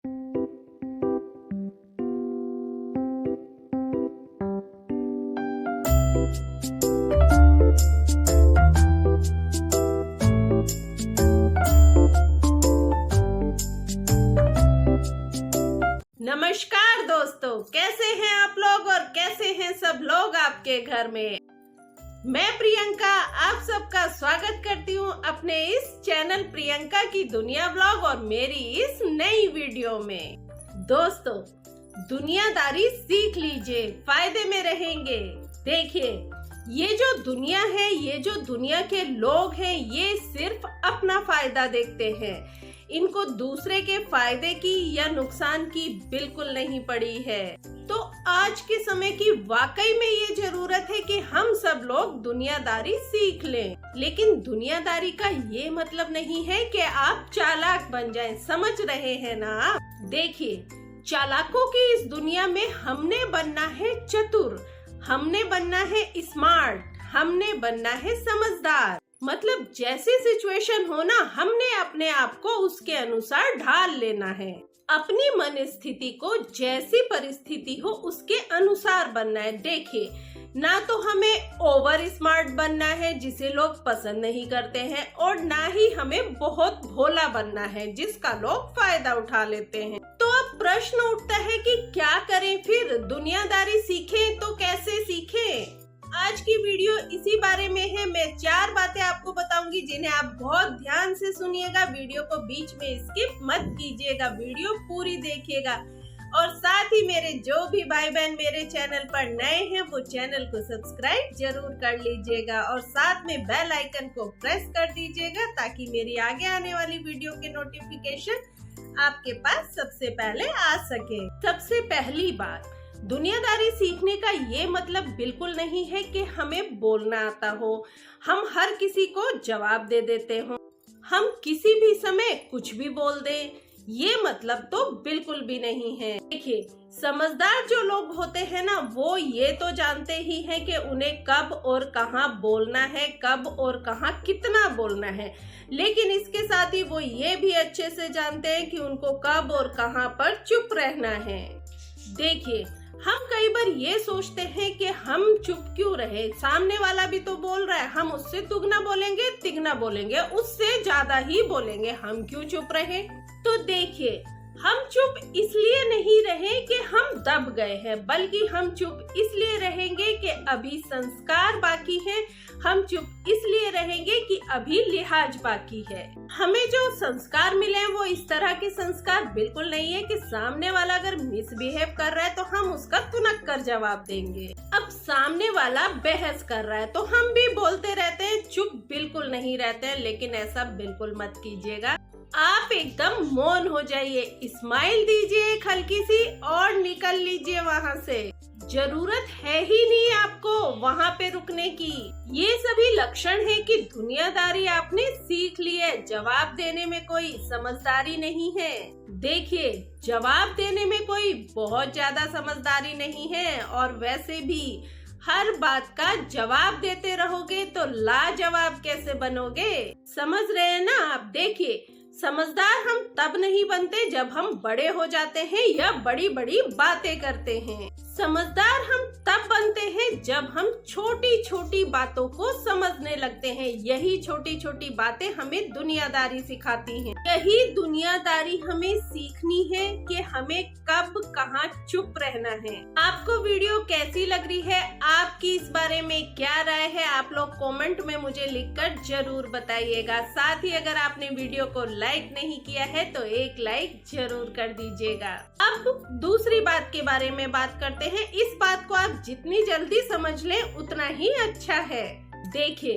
नमस्कार दोस्तों, कैसे हैं आप लोग और कैसे हैं सब लोग आपके घर में। मैं प्रियंका आप सबका स्वागत करती हूं अपने इस चैनल प्रियंका की दुनिया ब्लॉग और मेरी इस नई वीडियो में। दोस्तों, दुनियादारी सीख लीजिए, फायदे में रहेंगे। देखिए, ये जो दुनिया है, ये जो दुनिया के लोग हैं, ये सिर्फ अपना फायदा देखते हैं। इनको दूसरे के फायदे की या नुकसान की बिल्कुल नहीं पड़ी है। तो आज के समय की वाकई में ये जरूरत है कि हम सब लोग दुनियादारी सीख लें। लेकिन दुनियादारी का ये मतलब नहीं है कि आप चालाक बन जाएं, समझ रहे हैं ना आप? देखिए, चालाकों की इस दुनिया में हमने बनना है चतुर, हमने बनना है स्मार्ट, हमने बनना है समझदार। मतलब जैसी सिचुएशन हो ना, हमने अपने आप को उसके अनुसार ढाल लेना है। अपनी मन स्थिति को जैसी परिस्थिति हो उसके अनुसार बनना है। देखिए, ना तो हमें ओवर स्मार्ट बनना है जिसे लोग पसंद नहीं करते हैं, और ना ही हमें बहुत भोला बनना है जिसका लोग फायदा उठा लेते हैं। तो अब प्रश्न उठता है कि क्या करें फिर? दुनियादारी सीखें तो कैसे सीखें? आज की वीडियो इसी बारे में है। मैं 4 बातें आपको बताऊंगी जिन्हें आप बहुत ध्यान से सुनिएगा। वीडियो को बीच में स्किप मत कीजिएगा, वीडियो पूरी देखिएगा। और साथ ही मेरे जो भी भाई बहन मेरे चैनल पर नए हैं वो चैनल को सब्सक्राइब जरूर कर लीजिएगा और साथ में बेल आइकन को प्रेस कर दीजिएगा ताकि मेरी आगे आने वाली वीडियो के नोटिफिकेशन आपके पास सबसे पहले आ सके। सबसे पहली बात, दुनियादारी सीखने का ये मतलब बिल्कुल नहीं है कि हमें बोलना आता हो, हम हर किसी को जवाब दे देते हो, हम किसी भी समय कुछ भी बोल दें, ये मतलब तो बिल्कुल भी नहीं है। देखिए, समझदार जो लोग होते हैं ना, वो ये तो जानते ही हैं कि उन्हें कब और कहाँ बोलना है, कब और कहाँ कितना बोलना है। लेकिन इसके साथ ही वो ये भी अच्छे से जानते हैं कि उनको कब और कहाँ पर चुप रहना है। देखिए, हम कई बार ये सोचते हैं कि हम चुप क्यों रहे, सामने वाला भी तो बोल रहा है, हम उससे दुगना बोलेंगे, तिगना बोलेंगे, उससे ज्यादा ही बोलेंगे, हम क्यों चुप रहे? तो देखिए, हम चुप इसलिए नहीं रहे कि हम दब गए हैं, बल्कि हम चुप इसलिए रहेंगे कि अभी संस्कार बाकी है, हम चुप इसलिए रहेंगे कि अभी लिहाज बाकी है। हमें जो संस्कार मिले हैं वो इस तरह के संस्कार बिल्कुल नहीं है कि सामने वाला अगर मिसबिहेव कर रहा है तो हम उसका तुनक कर जवाब देंगे। अब सामने वाला बहस कर रहा है तो हम भी बोलते रहते हैं, चुप बिल्कुल नहीं रहते हैं। लेकिन ऐसा बिल्कुल मत कीजिएगा, आप एकदम मौन हो जाइए, स्माइल दीजिए एक हल्की सी और निकल लीजिए वहाँ से। जरूरत है ही नहीं आपको वहाँ पे रुकने की। ये सभी लक्षण है कि दुनियादारी आपने सीख ली है। जवाब देने में कोई समझदारी नहीं है। देखिए, जवाब देने में कोई बहुत ज्यादा समझदारी नहीं है, और वैसे भी हर बात का जवाब देते रहोगे तो लाजवाब कैसे बनोगे? समझ रहे हैं ना आप? देखिए, समझदार हम तब नहीं बनते जब हम बड़े हो जाते हैं या बड़ी बड़ी बातें करते हैं। समझदार हम तब बनते हैं जब हम छोटी छोटी बातों को समझने लगते हैं। यही छोटी छोटी बातें हमें दुनियादारी सिखाती हैं। यही दुनियादारी हमें सीखनी है कि हमें कब कहाँ चुप रहना है। आपको वीडियो कैसी लग रही है? आपकी इस बारे में क्या राय है? आप लोग कमेंट में मुझे लिखकर जरूर बताइएगा। साथ ही अगर आपने वीडियो को लाइक नहीं किया है तो एक लाइक जरूर कर दीजिएगा। अब दूसरी बात के बारे में बात करते हैं। इस बात को आप जितनी जल्दी समझ लें उतना ही अच्छा है। देखिए,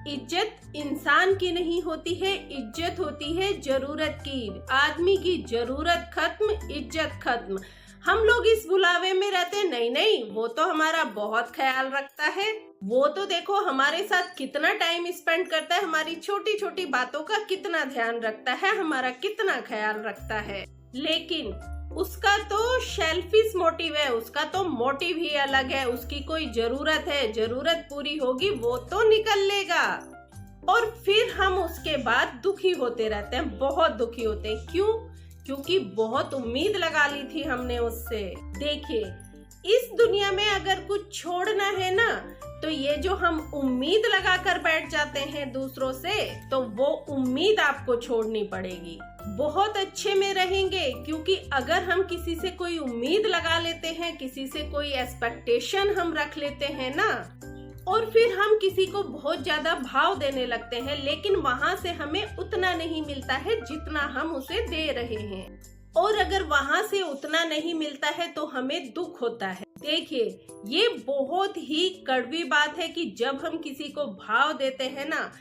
इज्जत इंसान की नहीं होती है, इज्जत होती है जरूरत की। आदमी की जरूरत खत्म, इज्जत खत्म। हम लोग इस बुलावे में रहते, नहीं नहीं वो तो हमारा बहुत ख्याल रखता है, वो तो देखो हमारे साथ कितना टाइम स्पेंड करता है, हमारी छोटी छोटी बातों का कितना ध्यान रखता है, हमारा कितना ख्याल रखता है। लेकिन उसका तो सेल्फिश मोटिव है, उसका तो मोटिव ही अलग है। उसकी कोई जरूरत है, जरूरत पूरी होगी वो तो निकल लेगा, और फिर हम उसके बाद दुखी होते रहते हैं, बहुत दुखी होते हैं। क्यों? क्योंकि बहुत उम्मीद लगा ली थी हमने उससे। देखिए, इस दुनिया में अगर कुछ छोड़ना है ना, तो ये जो हम उम्मीद लगा कर बैठ जाते हैं दूसरों से, तो वो उम्मीद आपको छोड़नी पड़ेगी। बहुत अच्छे में रहेंगे, क्योंकि अगर हम किसी से कोई उम्मीद लगा लेते हैं, किसी से कोई एक्सपेक्टेशन हम रख लेते हैं ना, और फिर हम किसी को बहुत ज्यादा भाव देने लगते हैं, लेकिन वहां से हमें उतना नहीं मिलता है जितना हम उसे दे रहे हैं। और अगर वहां से उतना नहीं मिलता है तो हमें दुख होता है। देखिए, ये बहुत ही कड़वी बात है कि जब हम किसी को भाव देते हैं ना,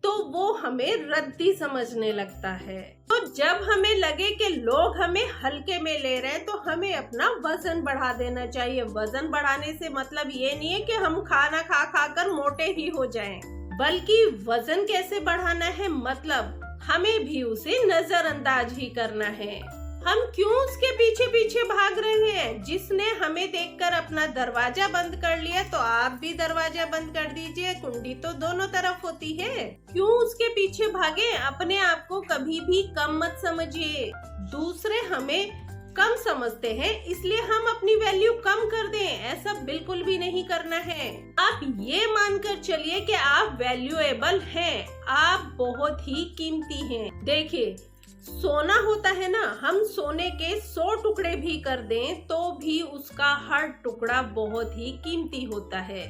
तो वो हमें रद्दी समझने लगता है। तो जब हमें लगे कि लोग हमें हल्के में ले रहे हैं, तो हमें अपना वजन बढ़ा देना चाहिए। वजन बढ़ाने से मतलब ये नहीं है कि हम खाना खा खा कर मोटे ही हो जाएं, बल्कि वजन कैसे बढ़ाना है, मतलब हमें भी उसे नजरअंदाज ही करना है। हम क्यों उसके पीछे पीछे भाग रहे हैं? जिसने हमें देखकर अपना दरवाजा बंद कर लिया, तो आप भी दरवाजा बंद कर दीजिए। कुंडी तो दोनों तरफ होती है। क्यों उसके पीछे भागे? अपने आप को कभी भी कम मत समझिए। दूसरे हमें कम समझते हैं, इसलिए हम अपनी वैल्यू कम कर दें, ऐसा बिल्कुल भी नहीं करना है। आप ये मानकर चलिए कि आप वैल्यूएबल हैं, आप बहुत ही कीमती हैं। देखिए, सोना होता है ना, हम सोने के 100 टुकड़े भी कर दें तो भी उसका हर टुकड़ा बहुत ही कीमती होता है।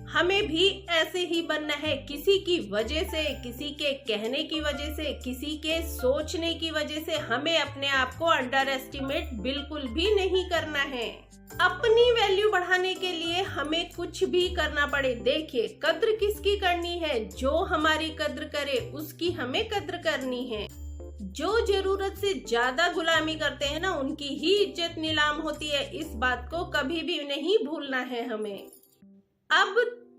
हमें भी ऐसे ही बनना है। किसी की वजह से, किसी के कहने की वजह से, किसी के सोचने की वजह से हमें अपने आप को अंडर एस्टिमेट बिल्कुल भी नहीं करना है। अपनी वैल्यू बढ़ाने के लिए हमें कुछ भी करना पड़े। देखिए, कद्र किसकी करनी है? जो हमारी कद्र करे उसकी हमें कद्र करनी है। जो जरूरत से ज्यादा गुलामी करते हैं ना, उनकी ही इज्जत नीलाम होती है। इस बात को कभी भी नहीं भूलना है हमें। अब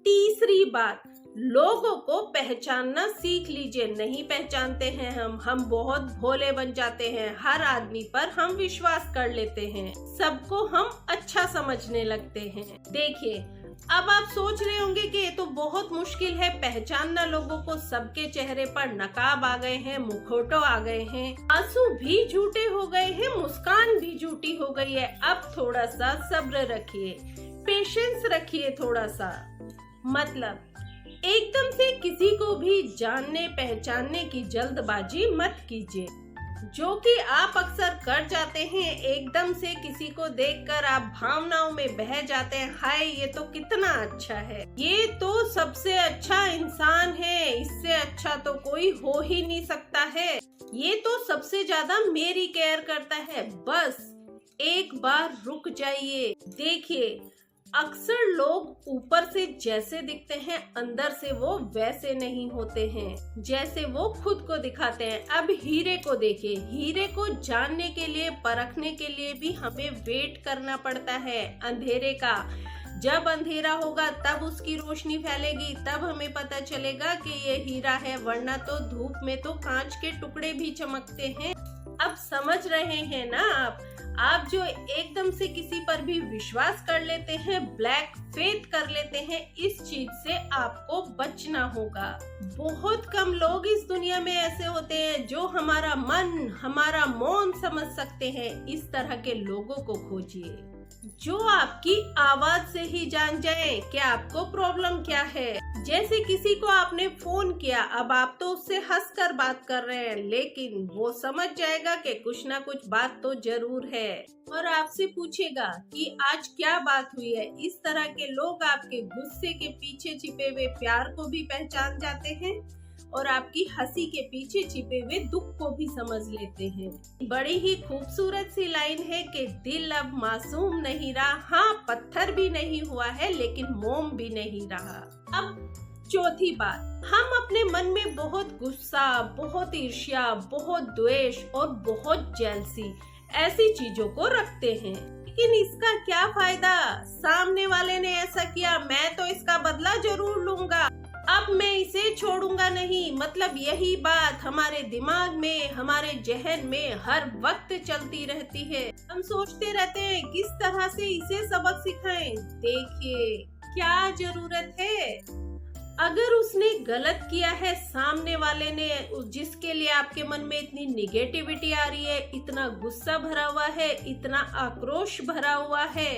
तीसरी बात, लोगों को पहचानना सीख लीजिए। नहीं पहचानते हैं हम बहुत भोले बन जाते हैं। हर आदमी पर हम विश्वास कर लेते हैं, सबको हम अच्छा समझने लगते हैं। देखिए, अब आप सोच रहे होंगे कि ये तो बहुत मुश्किल है पहचानना लोगों को। सबके चेहरे पर नकाब आ गए हैं, मुखौटे आ गए हैं, आंसू भी झूठे हो गए हैं, मुस्कान भी झूठी हो गई है। अब थोड़ा सा सब्र रखिए, पेशेंस रखिए थोड़ा सा। मतलब एकदम से किसी को भी जानने पहचानने की जल्दबाजी मत कीजिए, जो कि आप अक्सर कर जाते हैं। एकदम से किसी को देखकर आप भावनाओं में बह जाते हैं। हाय, ये तो कितना अच्छा है, ये तो सबसे अच्छा इंसान है, इससे अच्छा तो कोई हो ही नहीं सकता है, ये तो सबसे ज्यादा मेरी केयर करता है। बस एक बार रुक जाइए। देखिए, अक्सर लोग ऊपर से जैसे दिखते हैं, अंदर से वो वैसे नहीं होते हैं जैसे वो खुद को दिखाते हैं। अब हीरे को देखिए, हीरे को जानने के लिए, परखने के लिए भी हमें वेट करना पड़ता है अंधेरे का। जब अंधेरा होगा तब उसकी रोशनी फैलेगी, तब हमें पता चलेगा कि ये हीरा है, वरना तो धूप में तो कांच के टुकड़े भी चमकते हैं। अब समझ रहे हैं ना आप जो एकदम से किसी पर भी विश्वास कर लेते हैं, ब्लैक फेथ कर लेते हैं, इस चीज से आपको बचना होगा। बहुत कम लोग इस दुनिया में ऐसे होते हैं जो हमारा मन, हमारा मौन समझ सकते हैं। इस तरह के लोगों को खोजिए जो आपकी आवाज से ही जान जाए कि आपको प्रॉब्लम क्या है। जैसे किसी को आपने फोन किया, अब आप तो उससे हंसकर बात कर रहे हैं, लेकिन वो समझ जाएगा कि कुछ ना कुछ बात तो जरूर है और आपसे पूछेगा कि आज क्या बात हुई है। इस तरह के लोग आपके गुस्से के पीछे छिपे हुए प्यार को भी पहचान जाते हैं और आपकी हंसी के पीछे छिपे हुए दुख को भी समझ लेते हैं। बड़ी ही खूबसूरत सी लाइन है कि दिल अब मासूम नहीं रहा, हाँ पत्थर भी नहीं हुआ है लेकिन मोम भी नहीं रहा। अब चौथी बात, हम अपने मन में बहुत गुस्सा, बहुत ईर्ष्या, बहुत द्वेष और बहुत जेलसी ऐसी चीजों को रखते हैं, लेकिन इसका क्या फायदा? सामने वाले ने ऐसा किया, मैं तो इसका बदला जरूर लूंगा, अब मैं इसे छोड़ूंगा नहीं। मतलब यही बात हमारे दिमाग में, हमारे जहन में हर वक्त चलती रहती है। हम सोचते रहते हैं किस तरह से इसे सबक सिखाएं। देखिए, क्या जरूरत है? अगर उसने गलत किया है, सामने वाले ने, जिसके लिए आपके मन में इतनी निगेटिविटी आ रही है, इतना गुस्सा भरा हुआ है, इतना आक्रोश भरा हुआ है,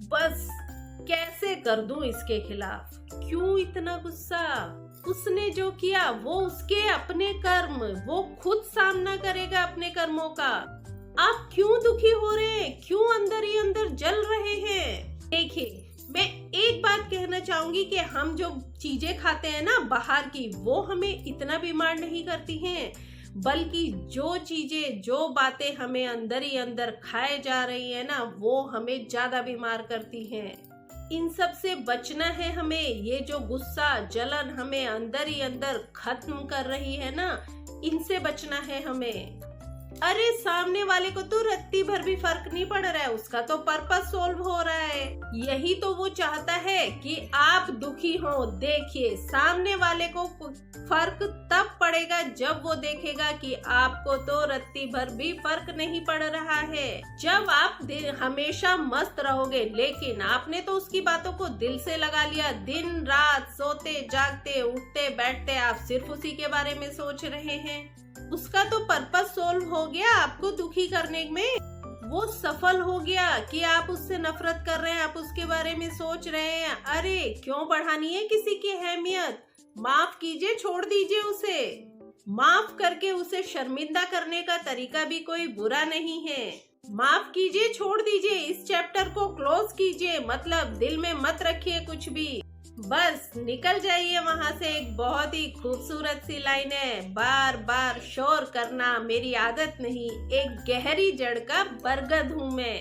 बस कैसे कर दूं इसके खिलाफ, क्यों इतना गुस्सा। उसने जो किया वो उसके अपने कर्म, वो खुद सामना करेगा अपने कर्मों का। आप क्यों दुखी हो रहे हैं, क्यों अंदर ही अंदर जल रहे हैं। देखिए, मैं एक बात कहना चाहूंगी कि हम जो चीजें खाते हैं ना बाहर की, वो हमें इतना बीमार नहीं करती हैं, बल्कि जो चीजें, जो बातें हमें अंदर ही अंदर खाए जा रही है ना, वो हमें ज्यादा बीमार करती हैं। इन सब से बचना है हमें। ये जो गुस्सा, जलन हमें अंदर ही अंदर खत्म कर रही है ना, इनसे बचना है हमें। अरे सामने वाले को तो रत्ती भर भी फर्क नहीं पड़ रहा है, उसका तो पर्पस सोल्व हो रहा है। यही तो वो चाहता है कि आप दुखी हो। देखिए, सामने वाले को फर्क तब पड़ेगा जब वो देखेगा कि आपको तो रत्ती भर भी फर्क नहीं पड़ रहा है। जब आप हमेशा मस्त रहोगे, लेकिन आपने तो उसकी बातों को दिल से लगा लिया, दिन रात सोते जागते उठते बैठते आप सिर्फ उसी के बारे में सोच रहे हैं, उसका तो पर्पस सोल्व हो गया आपको दुखी करने में। वो सफल हो गया कि आप उससे नफरत कर रहे हैं, आप उसके बारे में सोच रहे हैं। अरे क्यों बढ़ानी है किसी की अहमियत। माफ कीजिए, छोड़ दीजिए उसे। माफ करके उसे शर्मिंदा करने का तरीका भी कोई बुरा नहीं है। माफ कीजिए, छोड़ दीजिए, इस चैप्टर को क्लोज कीजिए, मतलब दिल में मत रखिए कुछ भी, बस निकल जाइए वहाँ से। एक बहुत ही खूबसूरत सी लाइन है, बार बार शोर करना मेरी आदत नहीं, एक गहरी जड़ का बरगद हूँ मैं।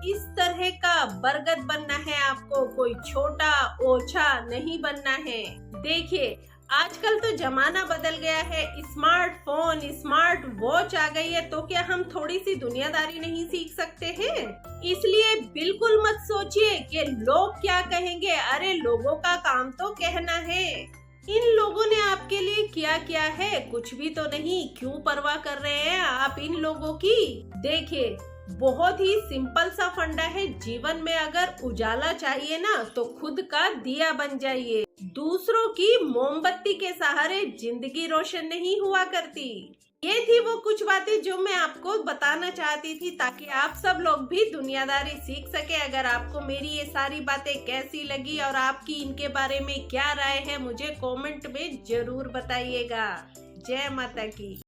इस तरह का बरगद बनना है आपको, कोई छोटा ओछा नहीं बनना है। देखिए, आजकल तो जमाना बदल गया है, स्मार्टफोन, स्मार्ट वॉच आ गई है, तो क्या हम थोड़ी सी दुनियादारी नहीं सीख सकते हैं। इसलिए बिल्कुल मत सोचिए कि लोग क्या कहेंगे। अरे लोगों का काम तो कहना है। इन लोगों ने आपके लिए क्या किया है, कुछ भी तो नहीं, क्यों परवाह कर रहे हैं आप इन लोगों की। देखिए, बहुत ही सिंपल सा फंडा है, जीवन में अगर उजाला चाहिए ना तो खुद का दिया बन जाइए। दूसरों की मोमबत्ती के सहारे जिंदगी रोशन नहीं हुआ करती। ये थी वो कुछ बातें जो मैं आपको बताना चाहती थी, ताकि आप सब लोग भी दुनियादारी सीख सके। अगर आपको मेरी ये सारी बातें कैसी लगी और आपकी इनके बारे में क्या राय है, मुझे कमेंट में जरूर बताइएगा। जय माता की।